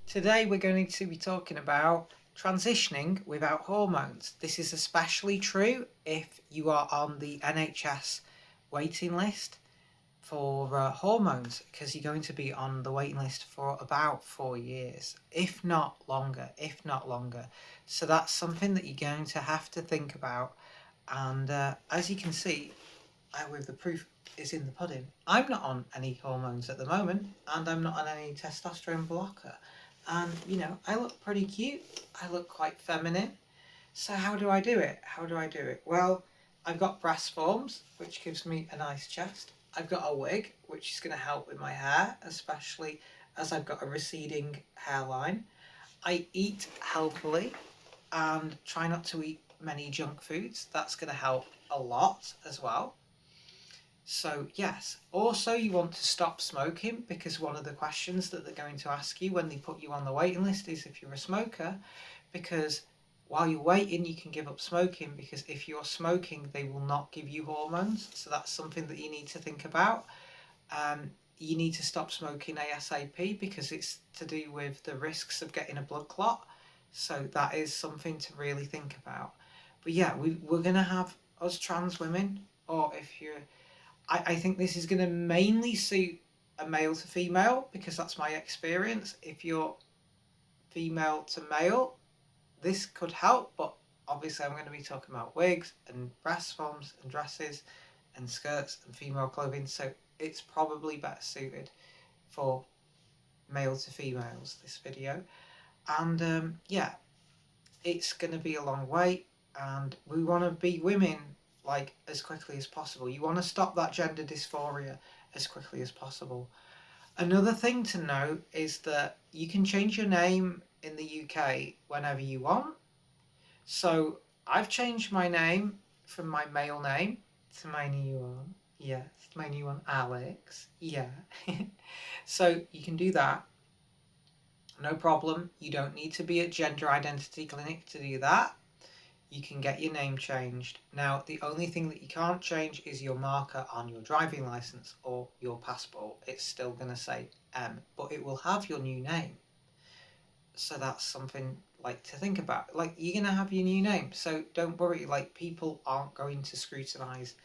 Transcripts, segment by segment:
Today we're going to be talking about transitioning without hormones. This is especially true if you are on the NHS waiting list for hormones, because you're going to be on the waiting list for about 4 years, if not longer, So that's something that you're going to have to think about. And as you can see, with the proof is in the pudding, I'm not on any hormones at the moment, and I'm not on any testosterone blocker. And I look pretty cute. I look quite feminine. So how do I do it? Well, I've got breast forms, which gives me a nice chest. I've got a wig, which is going to help with my hair, especially as I've got a receding hairline. I eat healthily and try not to eat many junk foods. That's going to help a lot as well. So yes, also you want to stop smoking, because one of the questions that they're going to ask you when they put you on the waiting list is if you're a smoker, because while you're waiting you can give up smoking, because if you're smoking they will not give you hormones. So that's something that you need to think about. You need to stop smoking ASAP, because it's to do with the risks of getting a blood clot. So that is something to really think about. But yeah, we're going to have us trans women, or if you're I think this is going to mainly suit a male to female, because that's my experience. If you're female to male, this could help, but obviously I'm going to be talking about wigs and breast forms and dresses and skirts and female clothing, so it's probably better suited for male to females, this video. And yeah, it's going to be a long wait, and we want to be women like as quickly as possible. You want to stop that gender dysphoria as quickly as possible. Another thing to note is that you can change your name in the UK whenever you want. So I've changed my name from my male name to my new one. Yes, my new one, Alex. Yeah. So you can do that. No problem. You don't need to be at Gender Identity Clinic to do that. You can get your name changed. Now, the only thing that you can't change is your marker on your driving license or your passport. It's still going to say M, but it will have your new name. So that's something to think about. You're going to have your new name, so don't worry. People aren't going to scrutinise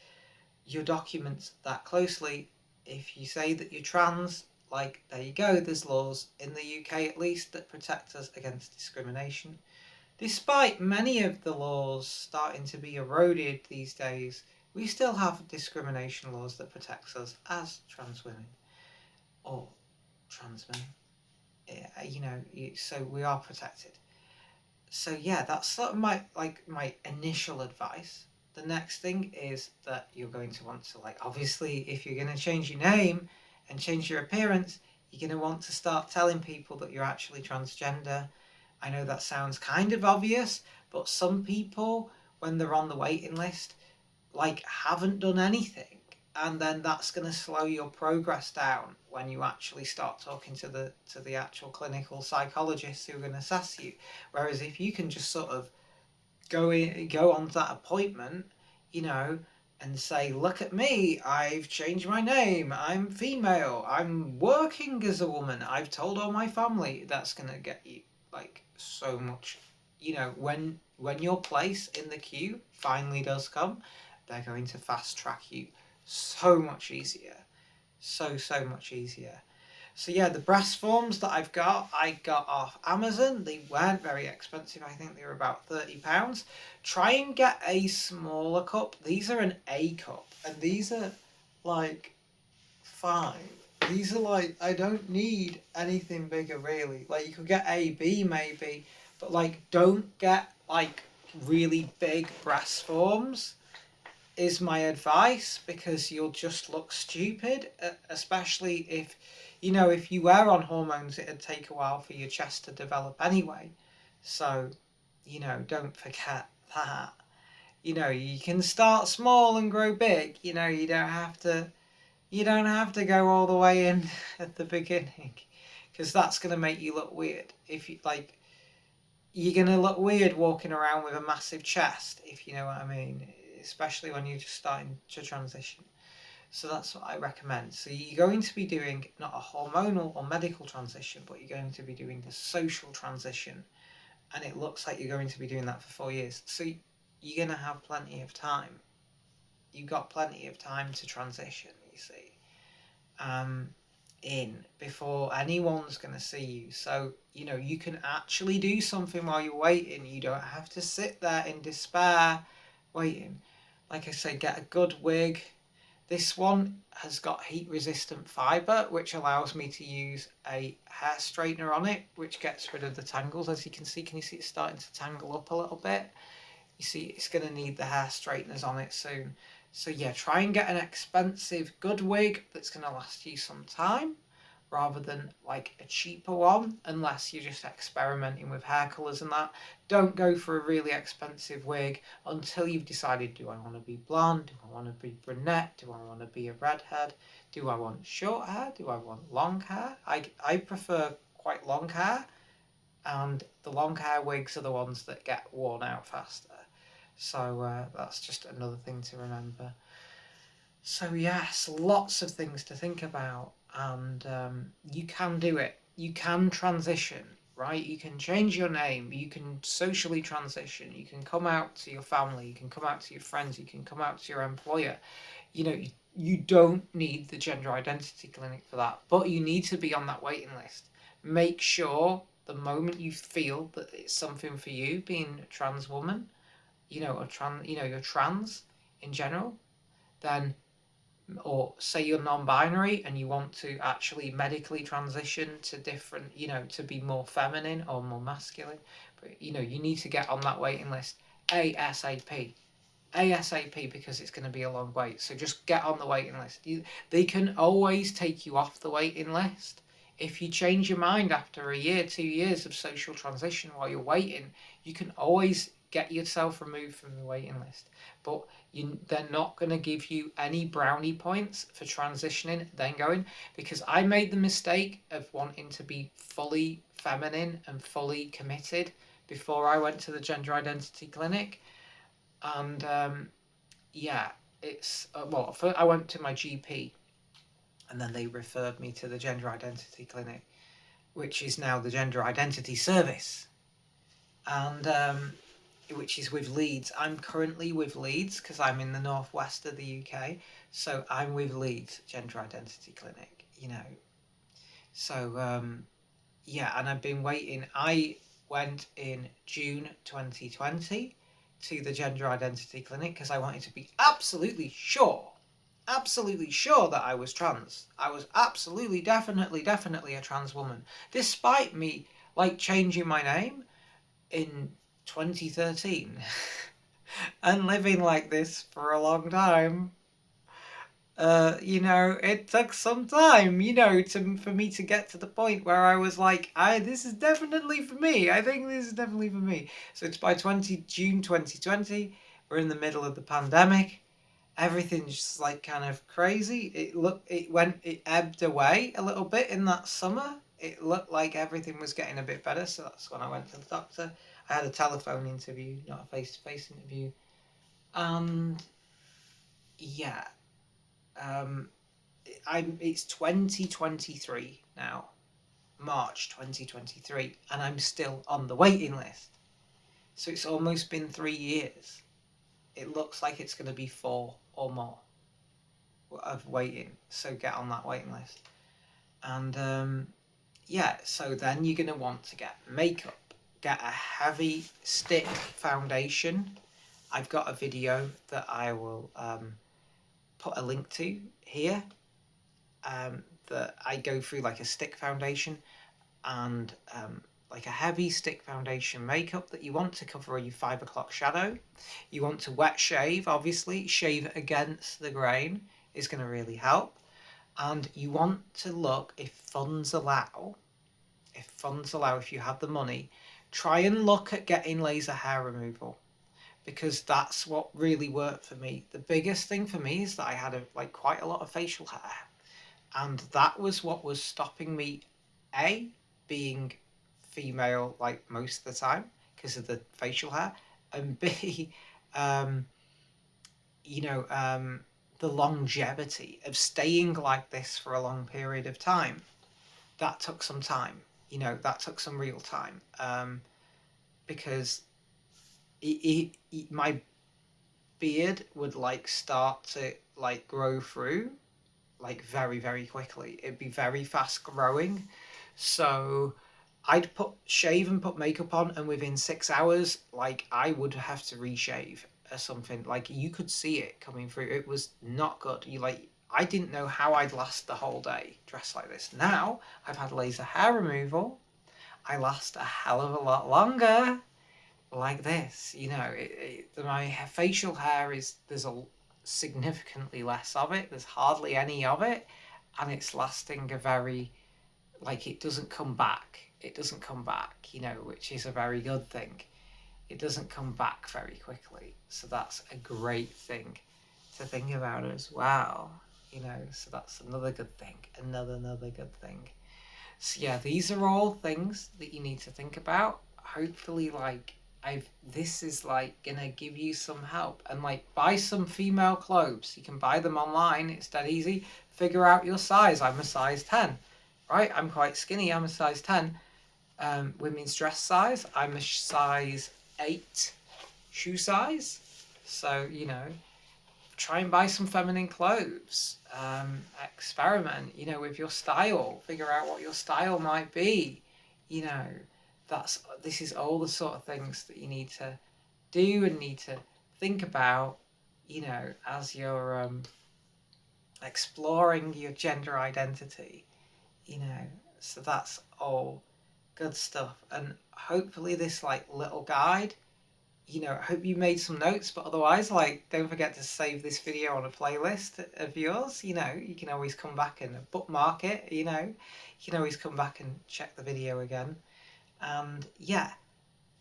your documents that closely. If you say that you're trans, there you go. There's laws in the UK at least that protect us against discrimination. Despite many of the laws starting to be eroded these days, we still have discrimination laws that protect us as trans women or trans men. So we are protected. So yeah, that's sort of my initial advice. The next thing is that you're going to want to obviously, if you're going to change your name and change your appearance, you're going to want to start telling people that you're actually transgender. I know that sounds kind of obvious, but some people, when they're on the waiting list, haven't done anything, and then that's going to slow your progress down when you actually start talking to the actual clinical psychologists who are going to assess you. Whereas if you can just sort of go on to that appointment, and say, look at me, I've changed my name, I'm female, I'm working as a woman, I've told all my family, that's going to get you so much. When your place in the queue finally does come, they're going to fast track you so much easier. So much easier. So yeah, the breast forms that I got off Amazon. They weren't very expensive. I think they were about £30. Try and get a smaller cup. These are an A cup, and these are fine. These are I don't need anything bigger really. You could get A, B maybe, but don't get really big breast forms is my advice, because you'll just look stupid, especially if you were on hormones, it'd take a while for your chest to develop anyway. So don't forget that. You can start small and grow big. You don't have to go all the way in at the beginning, because that's going to make you look weird. If you're going to look weird walking around with a massive chest, if you know what I mean, especially when you're just starting to transition. So that's what I recommend. So you're going to be doing not a hormonal or medical transition, but you're going to be doing the social transition. And it looks like you're going to be doing that for 4 years. So you're going to have plenty of time. You've got plenty of time to transition, you see, in before anyone's going to see you. So, you can actually do something while you're waiting. You don't have to sit there in despair waiting. Like I say, get a good wig. This one has got heat resistant fibre, which allows me to use a hair straightener on it, which gets rid of the tangles. As you can see it's starting to tangle up a little bit? You see, it's going to need the hair straighteners on it soon. So yeah, try and get an expensive, good wig that's going to last you some time, rather than like a cheaper one, unless you're just experimenting with hair colours and that. Don't go for a really expensive wig until you've decided, do I want to be blonde? Do I want to be brunette? Do I want to be a redhead? Do I want short hair? Do I want long hair? I prefer quite long hair, and the long hair wigs are the ones that get worn out faster. So that's just another thing to remember. So yes, lots of things to think about, and you can do it. You can transition, right? You can change your name, you can socially transition, you can come out to your family, you can come out to your friends, you can come out to your employer. You don't need the gender identity clinic for that, but you need to be on that waiting list. Make sure the moment you feel that it's something for you, being a trans woman, you're trans in general, then, or say you're non-binary and you want to actually medically transition to different, to be more feminine or more masculine, but you need to get on that waiting list ASAP. Because it's going to be a long wait. So just get on the waiting list. They can always take you off the waiting list. If you change your mind after a year, 2 years of social transition while you're waiting, you can always get yourself removed from the waiting list. But they're not going to give you any brownie points for transitioning, then going, because I made the mistake of wanting to be fully feminine and fully committed before I went to the gender identity clinic. And it's first I went to my GP, and then they referred me to the gender identity clinic, which is now the gender identity service, and which is with Leeds. I'm currently with Leeds because I'm in the northwest of the UK, so I'm with Leeds Gender Identity Clinic. So and I've been waiting. I went in June 2020 to the gender identity clinic because I wanted to be absolutely sure that I was trans. I was absolutely, definitely a trans woman, despite me changing my name in 2013 and living like this for a long time. It took some time, for me to get to the point where I was like, this is definitely for me. I think this is definitely for me. So it's by June 2020. We're in the middle of the pandemic. Everything's just kind of crazy. It ebbed away a little bit in that summer. It looked like everything was getting a bit better. So that's when I went to the doctor. I had a telephone interview, not a face-to-face interview. And yeah. It's 2023 now, March 2023, and I'm still on the waiting list. So it's almost been 3 years. It looks like it's going to be 4 or more of waiting. So get on that waiting list. And so then you're going to want to get makeup. Get a heavy stick foundation. I've got a video that I will put a link to here, that I go through a stick foundation and a heavy stick foundation makeup that you want to cover your 5 o'clock shadow. You want to wet shave, obviously. Shave against the grain is going to really help. And you want to look, if funds allow, if you have the money, try and look at getting laser hair removal, because that's what really worked for me. The biggest thing for me is that I had quite a lot of facial hair, and that was what was stopping me, A, being female most of the time because of the facial hair, and B, the longevity of staying like this for a long period of time, that took some time. You know, that took some real time, because my beard would like start to like grow through like very, very quickly. It'd be very fast growing. So I'd shave and put makeup on, and within 6 hours, like I would have to reshave or something. Like you could see it coming through. It was not good. I didn't know how I'd last the whole day dressed like this. Now I've had laser hair removal. I last a hell of a lot longer like this. You know, my facial hair there's a significantly less of it. There's hardly any of it, and it's lasting a very, like, it doesn't come back. It doesn't come back, you know, which is a very good thing. It doesn't come back very quickly. So that's a great thing to think about as well, you know. So that's another good thing. Another good thing. So yeah, these are all things that you need to think about. Hopefully, like, this is like gonna give you some help. And like, buy some female clothes. You can buy them online. It's dead easy. Figure out your size. I'm a size 10, right? I'm quite skinny. I'm a size 10. Women's dress size. I'm a size 8 shoe size. So, you know, try and buy some feminine clothes. Experiment, you know, with your style. Figure out what your style might be. You know, this is all the sort of things that you need to do and need to think about, you know, as you're exploring your gender identity, you know. So that's all good stuff. And hopefully this like little guide, you know, I hope you made some notes, but otherwise, like, don't forget to save this video on a playlist of yours. You know, you can always come back and bookmark it, you know, you can always come back and check the video again. And yeah,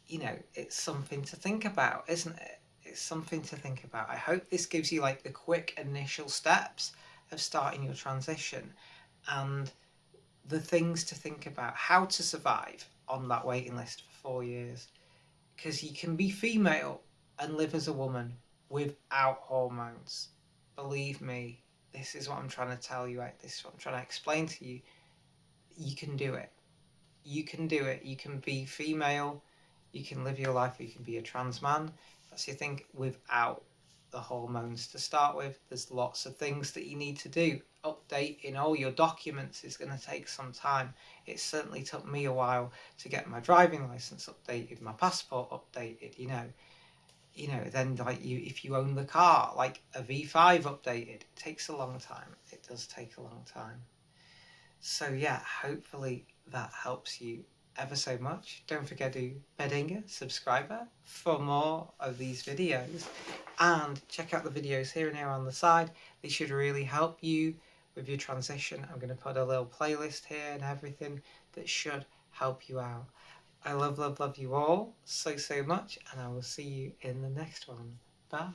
you know, it's something to think about, isn't it? It's something to think about. I hope this gives you like the quick initial steps of starting your transition and the things to think about, how to survive on that waiting list for 4 years. Because you can be female and live as a woman without hormones. Believe me, this is what I'm trying to tell you. This is what I'm trying to explain to you. You can do it. You can do it. You can be female. You can live your life. You can be a trans man. That's your thing, without the hormones to start with. There's lots of things that you need to do. Updating all your documents is going to take some time. It certainly took me a while to get my driving license updated, my passport updated, you know, then like if you own the car, like a V5 updated, it takes a long time. It does take a long time. So yeah, hopefully that helps you ever so much. Don't forget to bedding subscriber for more of these videos, and check out the videos here and here on the side. They should really help you with your transition. I'm going to put a little playlist here and everything that should help you out. I love you all so much, and I will see you in the next one. Bye.